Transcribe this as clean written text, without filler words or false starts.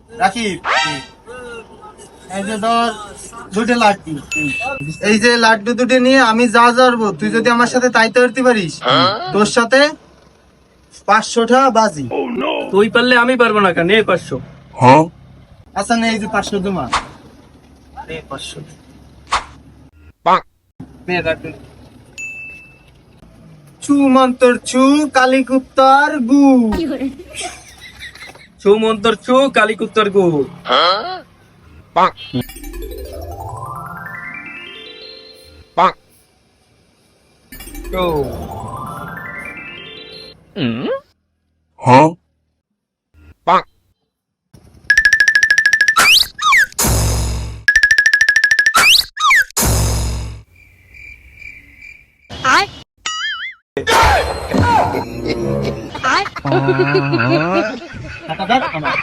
রাকিব, এই যে ধর দুটো লাড্ডু, এই যে লাড্ডু দুটো নিয়ে আমি যা যাবো, তুই যদি আমার সাথে তাইতে পারতে পারিস, তোর সাথে 500টা বাজি। তুই পারলে আমি পারবো না, কেন? 500। আচ্ছা নে, এই যে 500 তোমার। 500 ছু মন্তর ছু, কালীকুত্তার গু। ছু মন্তর ছু, কালীকুত্তর গু। টাকা দাও আমার।